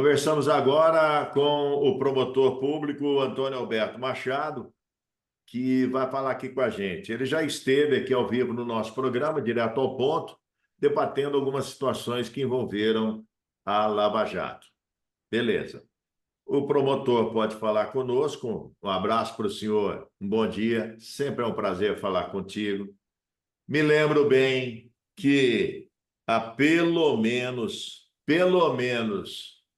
Conversamos agora com o promotor público Antônio Alberto Machado, que vai falar aqui com a gente. Ele já esteve aqui ao vivo no nosso programa, direto ao ponto, debatendo algumas situações que envolveram a Lava Jato. Beleza. O promotor pode falar conosco. Um abraço para o senhor, um bom dia. Sempre é um prazer falar contigo. Me lembro bem que há pelo menos,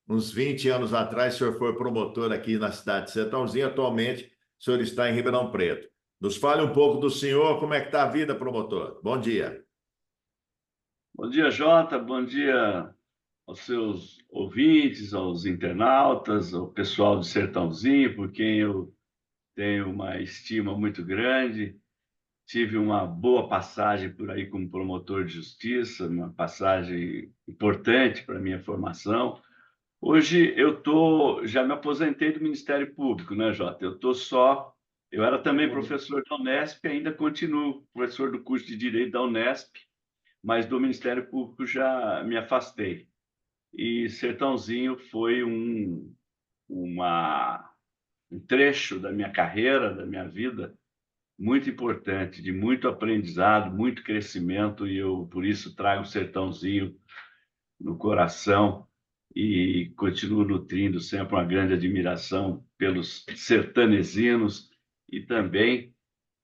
uns 20 anos atrás, o senhor foi promotor aqui na cidade de Sertãozinho. Atualmente, o senhor está em Ribeirão Preto. Nos fale um pouco do senhor, como é que está a vida, promotor? Bom dia. Bom dia, Jota. Bom dia aos seus ouvintes, aos internautas, ao pessoal do Sertãozinho, por quem eu tenho uma estima muito grande. Tive uma boa passagem por aí como promotor de justiça, uma passagem importante para a minha formação. Hoje já me aposentei do Ministério Público, né, Jota? Eu era também professor da Unesp, ainda continuo professor do curso de Direito da Unesp, mas do Ministério Público já me afastei. E Sertãozinho foi um trecho da minha carreira, da minha vida, muito importante, de muito aprendizado, muito crescimento, e eu, por isso, trago Sertãozinho no coração e continuo nutrindo sempre uma grande admiração pelos sertanezinos e também,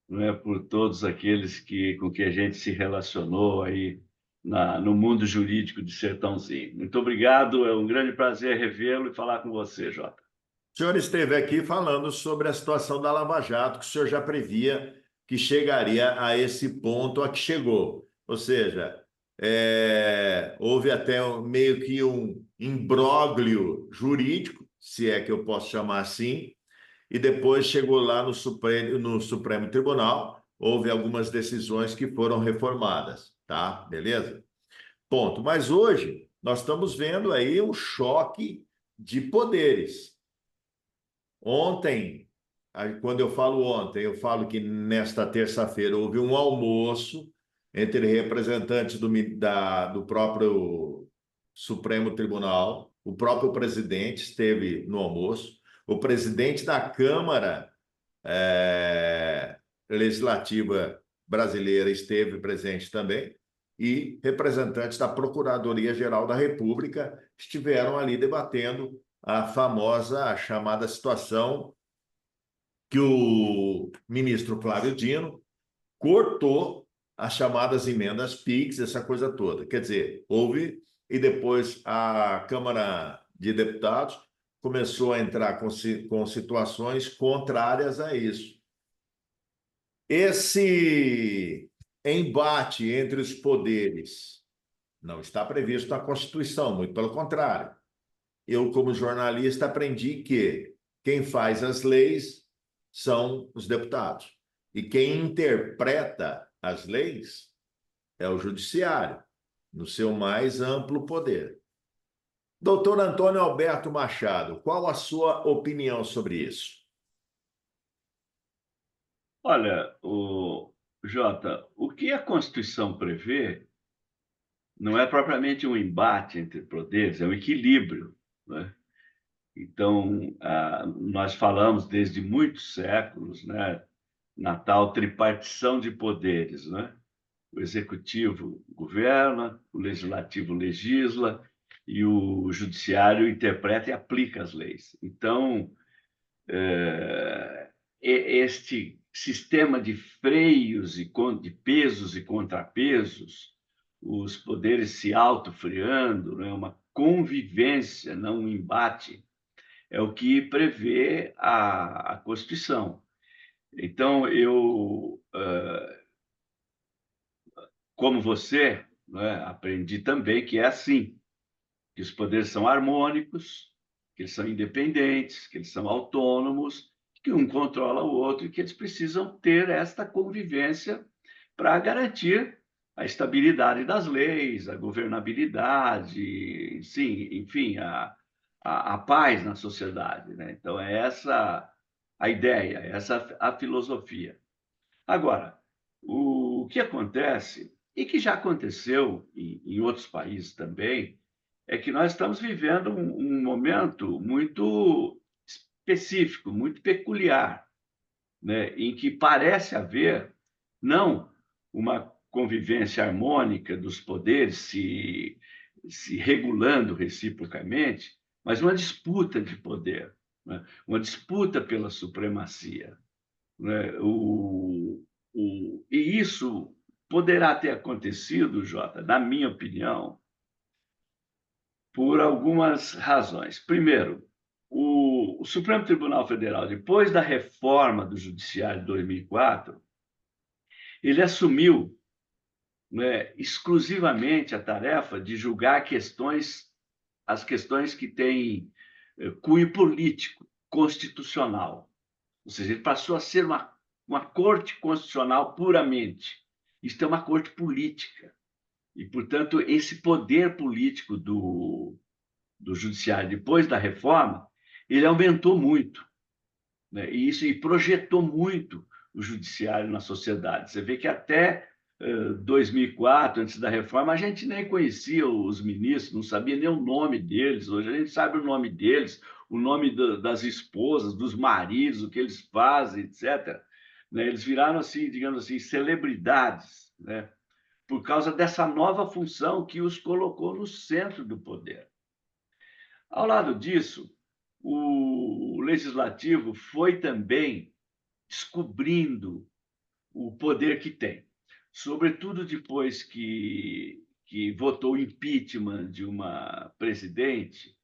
não é, por todos aqueles com que a gente se relacionou aí no mundo jurídico de Sertãozinho. Muito obrigado, é um grande prazer revê-lo e falar com você, Jota. O senhor esteve aqui falando sobre a situação da Lava Jato, que o senhor já previa que chegaria a esse ponto a que chegou. Ou seja, houve até meio que um imbróglio jurídico, se é que eu posso chamar assim, e depois chegou lá no Supremo Tribunal, houve algumas decisões que foram reformadas, tá? Beleza? Ponto. Mas hoje nós estamos vendo aí um choque de poderes. Ontem, quando eu falo ontem, eu falo que nesta terça-feira houve um almoço entre representantes do próprio Supremo Tribunal, o próprio presidente esteve no almoço, o presidente da Câmara Legislativa Brasileira esteve presente também, e representantes da Procuradoria-Geral da República estiveram ali debatendo a famosa, a chamada situação que o ministro Flávio Dino cortou as chamadas emendas PIX, essa coisa toda. Quer dizer, houve, e depois a Câmara de Deputados começou a entrar com situações contrárias a isso. Esse embate entre os poderes não está previsto na Constituição, muito pelo contrário. Eu, como jornalista, aprendi que quem faz as leis são os deputados. E quem interpreta as leis é o judiciário, no seu mais amplo poder. Doutor Antônio Alberto Machado, qual a sua opinião sobre isso? Olha, Jota, o que a Constituição prevê não é propriamente um embate entre poderes, é um equilíbrio, né? Então, nós falamos desde muitos séculos, né, na tal tripartição de poderes, né? O executivo governa, o legislativo legisla e o judiciário interpreta e aplica as leis. Então, este sistema de freios e de pesos e contrapesos, os poderes se autofreando, né? Uma convivência, não um embate, é o que prevê a Constituição. Então, como você, né, aprendi também que é assim, que os poderes são harmônicos, que eles são independentes, que eles são autônomos, que um controla o outro e que eles precisam ter esta convivência para garantir a estabilidade das leis, a governabilidade, sim, enfim, a paz na sociedade, né? Então, é essa a ideia, essa a filosofia. Agora, o que acontece, e que já aconteceu em outros países também, é que nós estamos vivendo um momento muito específico, muito peculiar, né, em que parece haver não uma convivência harmônica dos poderes se regulando reciprocamente, mas uma disputa de poder, né, uma disputa pela supremacia, né, e isso poderá ter acontecido, Jota, na minha opinião, por algumas razões. Primeiro, o Supremo Tribunal Federal, depois da reforma do Judiciário de 2004, ele assumiu, né, exclusivamente a tarefa de julgar as questões que têm cunho político, constitucional. Ou seja, ele passou a ser uma corte constitucional puramente. Isto é uma corte política. E, portanto, esse poder político do judiciário depois da reforma, ele aumentou muito, né? E projetou muito o judiciário na sociedade. Você vê que até 2004, antes da reforma, a gente nem conhecia os ministros, não sabia nem o nome deles. Hoje a gente sabe o nome deles, o nome das esposas, dos maridos, o que eles fazem, etc. Né? Eles viraram, assim, digamos assim, celebridades, né? Por causa dessa nova função que os colocou no centro do poder. Ao lado disso, o legislativo foi também descobrindo o poder que tem, sobretudo depois que votou o impeachment de uma presidente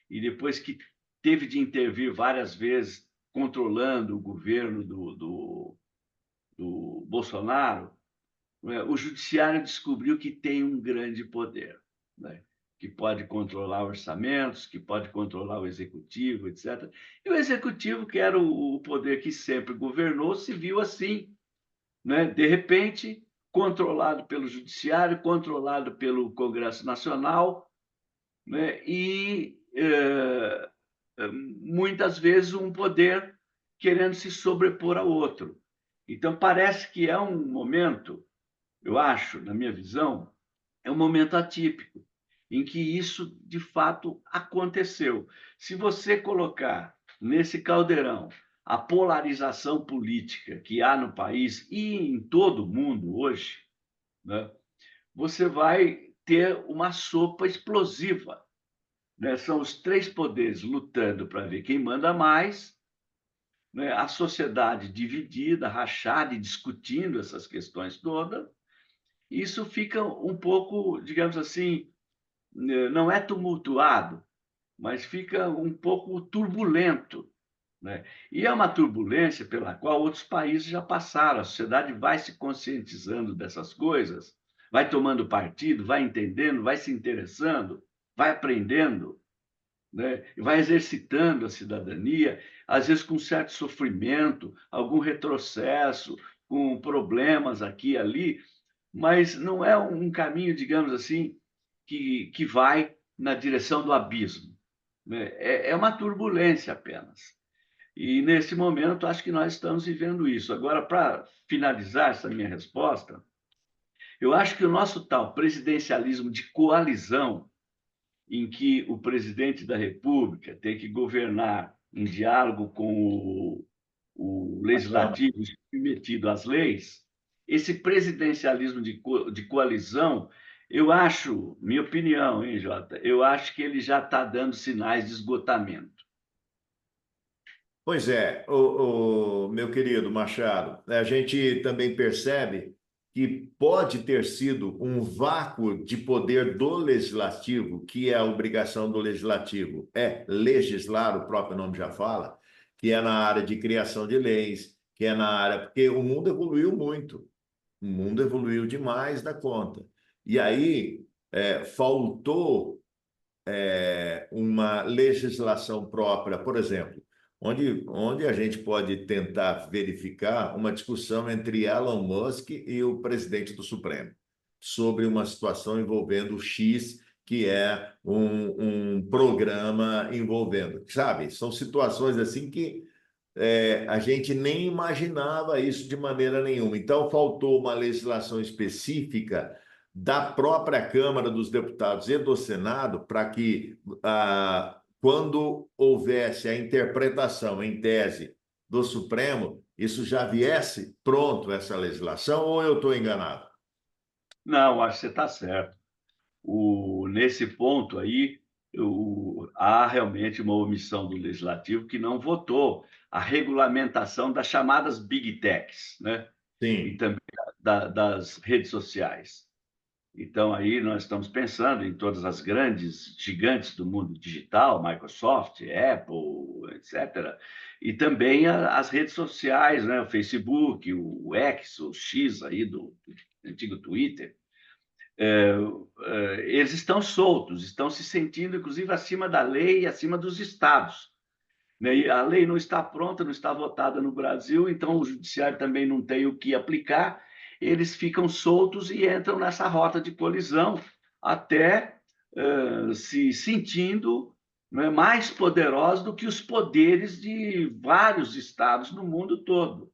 e depois que teve de intervir várias vezes controlando o governo do Bolsonaro, né, o judiciário descobriu que tem um grande poder, né, que pode controlar orçamentos, que pode controlar o executivo, etc. E o executivo, que era o poder que sempre governou, se viu assim, né, de repente, controlado pelo judiciário, controlado pelo Congresso Nacional, né, e muitas vezes um poder querendo se sobrepor ao outro. Então, parece que é um momento, eu acho, na minha visão, é um momento atípico, em que isso, de fato, aconteceu. Se você colocar nesse caldeirão a polarização política que há no país e em todo o mundo hoje, né, você vai ter uma sopa explosiva. Né? São os três poderes lutando para ver quem manda mais, né? A sociedade dividida, rachada e discutindo essas questões todas. Isso fica um pouco, digamos assim, não é tumultuado, mas fica um pouco turbulento, né? E é uma turbulência pela qual outros países já passaram. A sociedade vai se conscientizando dessas coisas, vai tomando partido, vai entendendo, vai se interessando, vai aprendendo, né? E vai exercitando a cidadania, às vezes com certo sofrimento, algum retrocesso, com problemas aqui e ali, mas não é um caminho, digamos assim, que vai na direção do abismo, né? É uma turbulência apenas. E, nesse momento, acho que nós estamos vivendo isso. Agora, para finalizar essa minha resposta, eu acho que o nosso tal presidencialismo de coalizão, em que o presidente da República tem que governar em diálogo com o legislativo submetido às leis, esse presidencialismo de coalizão, eu acho, minha opinião, hein, Jota, eu acho que ele já está dando sinais de esgotamento. Pois é, meu querido Machado, a gente também percebe que pode ter sido um vácuo de poder do legislativo, que é a obrigação do legislativo, é legislar, o próprio nome já fala, que é na área de criação de leis, que é na área, porque o mundo evoluiu muito, o mundo evoluiu demais da conta. E aí faltou uma legislação própria, por exemplo, onde a gente pode tentar verificar uma discussão entre Elon Musk e o presidente do Supremo sobre uma situação envolvendo o X, que é um programa envolvendo, sabe? São situações assim que a gente nem imaginava isso de maneira nenhuma. Então, faltou uma legislação específica da própria Câmara dos Deputados e do Senado para que, quando houvesse a interpretação em tese do Supremo, isso já viesse pronto, essa legislação, ou eu estou enganado? Não, acho que você está certo. Nesse ponto aí, há realmente uma omissão do legislativo que não votou a regulamentação das chamadas Big Techs, né? E Sim. também das redes sociais. Então, aí nós estamos pensando em todas as grandes gigantes do mundo digital, Microsoft, Apple, etc. E também as redes sociais, né? O Facebook, o X, o X aí do antigo Twitter. Eles estão soltos, estão se sentindo, inclusive, acima da lei e acima dos estados. Né? E a lei não está pronta, não está votada no Brasil, então o judiciário também não tem o que aplicar, eles ficam soltos e entram nessa rota de colisão, até se sentindo, né, mais poderosos do que os poderes de vários estados no mundo todo.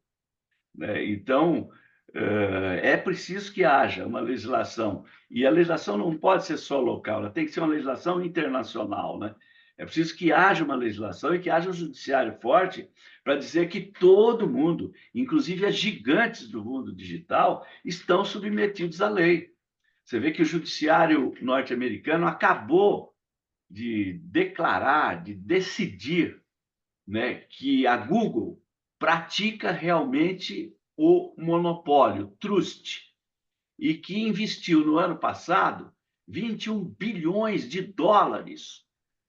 Né? Então, é preciso que haja uma legislação, e a legislação não pode ser só local, ela tem que ser uma legislação internacional, né? É preciso que haja uma legislação e que haja um judiciário forte para dizer que todo mundo, inclusive as gigantes do mundo digital, estão submetidos à lei. Você vê que o judiciário norte-americano acabou de declarar, de decidir, né, que a Google pratica realmente o monopólio, trust, e que investiu no ano passado 21 bilhões de dólares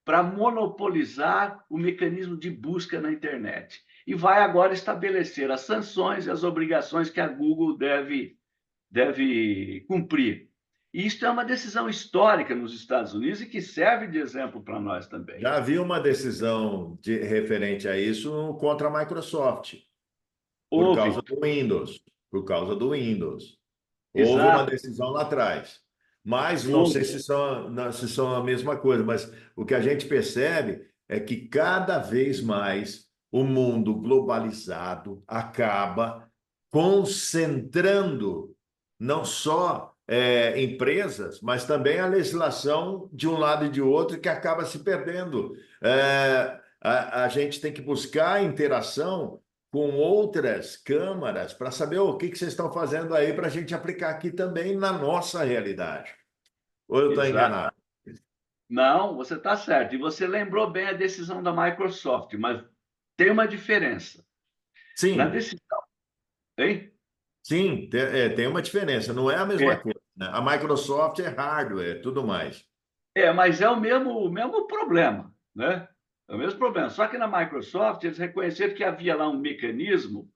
para monopolizar o mecanismo de busca na internet. E vai agora estabelecer as sanções e as obrigações que a Google deve cumprir. E isso é uma decisão histórica nos Estados Unidos e que serve de exemplo para nós também. Já havia uma decisão referente a isso contra a Microsoft, por Houve, causa do Windows, por causa do Windows. Houve uma exato, decisão lá atrás. Mas não sei houve. se são a mesma coisa, mas o que a gente percebe é que cada vez mais o mundo globalizado acaba concentrando não só empresas, mas também a legislação de um lado e de outro que acaba se perdendo. A gente tem que buscar interação com outras câmaras para saber o que vocês estão fazendo aí para a gente aplicar aqui também na nossa realidade. Ou eu estou Exato. enganado? Não, você está certo. E você lembrou bem a decisão da Microsoft, mas tem uma diferença. Na Sim, decisão, hein? sim, tem uma diferença, não é a mesma É, coisa, né? A Microsoft é hardware, tudo mais. mas é o mesmo problema, né? É o mesmo problema. Só que na Microsoft eles reconheceram que havia lá um mecanismo,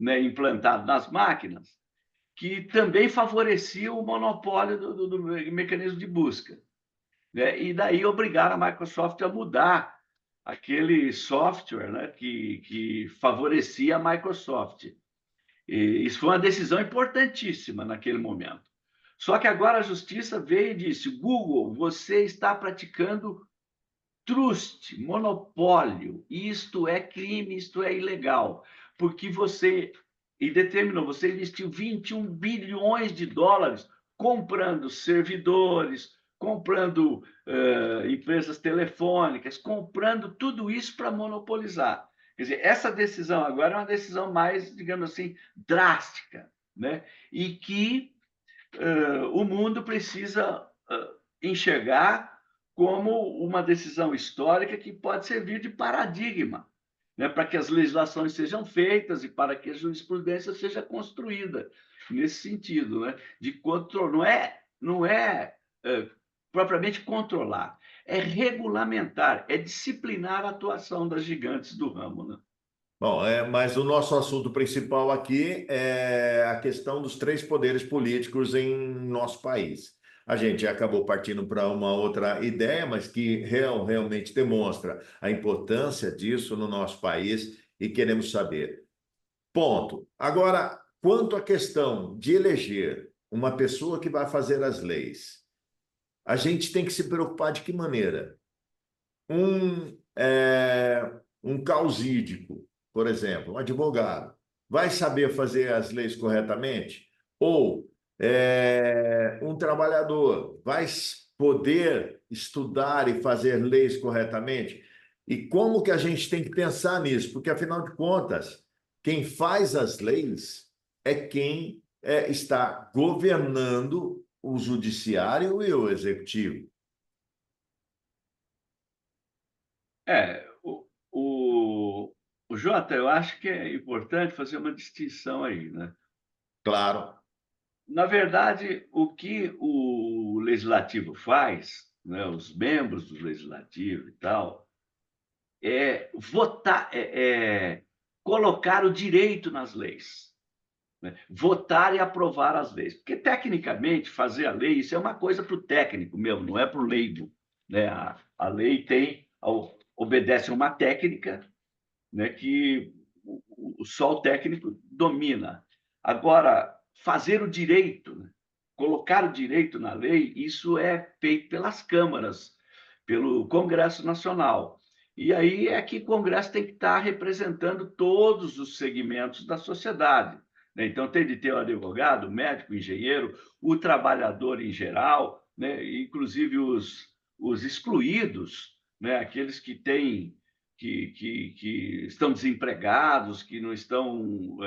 né, implantado nas máquinas que também favorecia o monopólio do mecanismo de busca. Né? E daí obrigaram a Microsoft a mudar aquele software, né, que favorecia a Microsoft. E isso foi uma decisão importantíssima naquele momento. Só que agora a justiça veio e disse: Google, você está praticando trust, monopólio. Isto é crime, isto é ilegal, porque você e determinou, você investiu 21 bilhões de dólares comprando servidores, comprando empresas telefônicas, comprando tudo isso para monopolizar. Quer dizer, essa decisão agora é uma decisão mais, digamos assim, drástica, né? E que o mundo precisa enxergar como uma decisão histórica que pode servir de paradigma, né, para que as legislações sejam feitas e para que a jurisprudência seja construída nesse sentido, né, de controle. Não é propriamente controlar, é regulamentar, é disciplinar a atuação das gigantes do ramo, né? Bom, mas o nosso assunto principal aqui é a questão dos três poderes políticos em nosso país. A gente acabou partindo para uma outra ideia, mas que realmente demonstra a importância disso no nosso país e queremos saber. Ponto. Agora, quanto à questão de eleger uma pessoa que vai fazer as leis, a gente tem que se preocupar de que maneira? Um causídico, por exemplo, um advogado, vai saber fazer as leis corretamente? Ou Um trabalhador vai poder estudar e fazer leis corretamente? E como que a gente tem que pensar nisso? Porque, afinal de contas, quem faz as leis é quem está governando o judiciário e o executivo. É, o Jota, eu acho que é importante fazer uma distinção aí, né? Claro. Na verdade, o que o legislativo faz, né, os membros do legislativo e tal, é votar, colocar o direito nas leis, né? Votar e aprovar as leis. Porque, tecnicamente, fazer a lei, isso é uma coisa para o técnico mesmo, não é para o leigo, né? A lei obedece a uma técnica, né, que só o técnico domina. Agora, fazer o direito, né, colocar o direito na lei, isso é feito pelas câmaras, pelo Congresso Nacional. E aí é que o Congresso tem que estar representando todos os segmentos da sociedade, né? Então, tem de ter o advogado, o médico, o engenheiro, o trabalhador em geral, né? Inclusive os excluídos, né? Aqueles que têm que estão desempregados, que não estão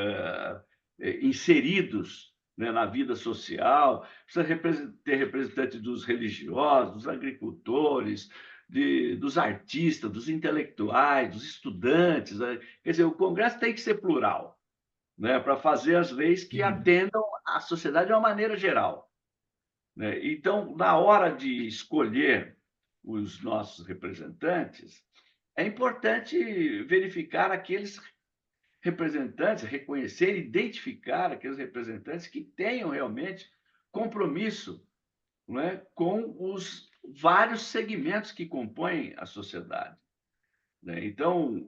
inseridos, né, na vida social. Precisa ter representantes dos religiosos, dos agricultores, dos artistas, dos intelectuais, dos estudantes, né? Quer dizer, o Congresso tem que ser plural, né, para fazer as leis que Uhum. atendam à sociedade de uma maneira geral, né? Então, na hora de escolher os nossos representantes, é importante verificar aqueles representantes, reconhecer, identificar aqueles representantes que tenham realmente compromisso, não é, com os vários segmentos que compõem a sociedade, né? Então,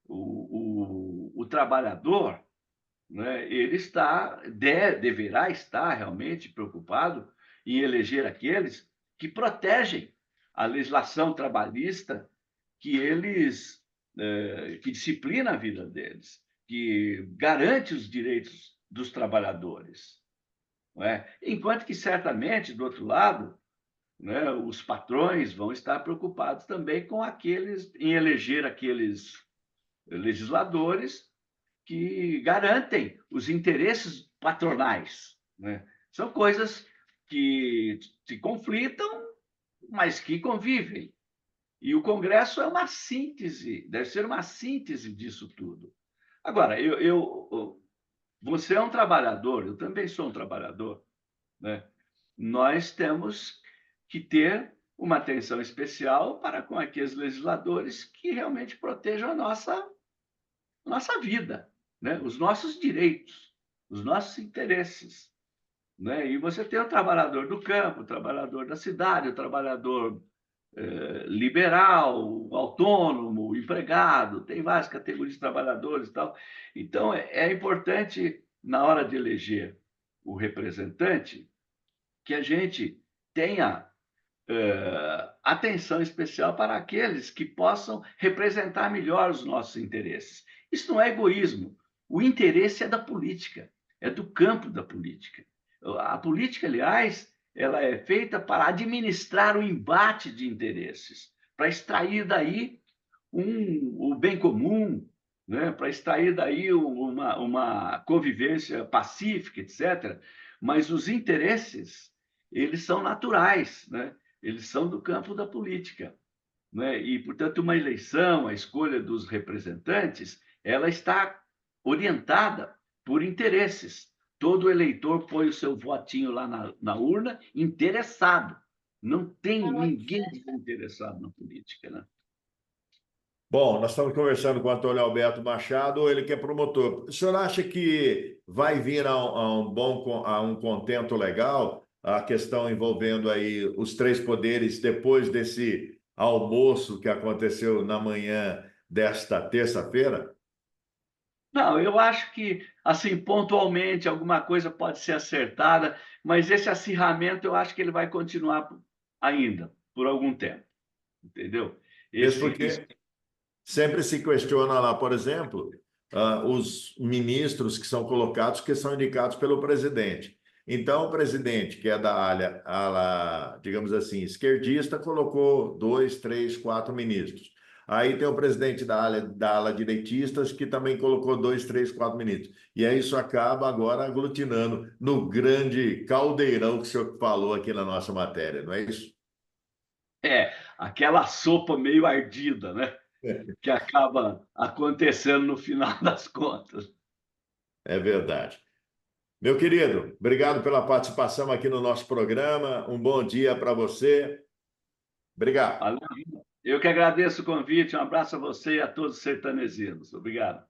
o trabalhador, né, ele deverá estar realmente preocupado em eleger aqueles que protegem a legislação trabalhista que disciplina a vida deles, que garante os direitos dos trabalhadores, não é? Enquanto que certamente do outro lado, né, os patrões vão estar preocupados também com aqueles em eleger aqueles legisladores que garantem os interesses patronais, né? São coisas que se conflitam, mas que convivem. E o Congresso é uma síntese, deve ser uma síntese disso tudo. Agora, você é um trabalhador, eu também sou um trabalhador, né? Nós temos que ter uma atenção especial para com aqueles legisladores que realmente protejam a nossa vida, né? Os nossos direitos, os nossos interesses, né? E você tem o trabalhador do campo, o trabalhador da cidade, o trabalhador liberal, autônomo, empregado, tem várias categorias de trabalhadores e tal. Então, é importante, na hora de eleger o representante, que a gente tenha atenção especial para aqueles que possam representar melhor os nossos interesses. Isso não é egoísmo. O interesse é da política, é do campo da política. A política, aliás, ela é feita para administrar o embate de interesses, para extrair daí o bem comum, né? Para extrair daí uma convivência pacífica, etc. Mas os interesses, eles são naturais, né? Eles são do campo da política, né? E, portanto, uma eleição, a escolha dos representantes, ela está orientada por interesses. Todo eleitor põe o seu votinho lá na urna interessado. Não tem ninguém desinteressado na política, né? Bom, nós estamos conversando com o Antônio Alberto Machado, ele que é promotor. O senhor acha que vai vir a um contento legal a questão envolvendo aí os três poderes depois desse almoço que aconteceu na manhã desta terça-feira? Não, eu acho que, assim, pontualmente, alguma coisa pode ser acertada, mas esse acirramento eu acho que ele vai continuar ainda, por algum tempo, entendeu? Mesmo Esse, porque sempre se questiona lá, por exemplo, os ministros que são colocados, que são indicados pelo presidente. Então, o presidente, que é da ala, digamos assim, esquerdista, colocou dois, três, quatro ministros. Aí tem o presidente da ala direitistas, que também colocou dois, três, quatro ministros. E aí isso acaba agora aglutinando no grande caldeirão que o senhor falou aqui na nossa matéria, não é isso? É, aquela sopa meio ardida, né? Que acaba acontecendo no final das contas. É verdade. Meu querido, obrigado pela participação aqui no nosso programa. Um bom dia para você. Obrigado. Valeu. Eu que agradeço o convite. Um abraço a você e a todos os sertanejinos. Obrigado.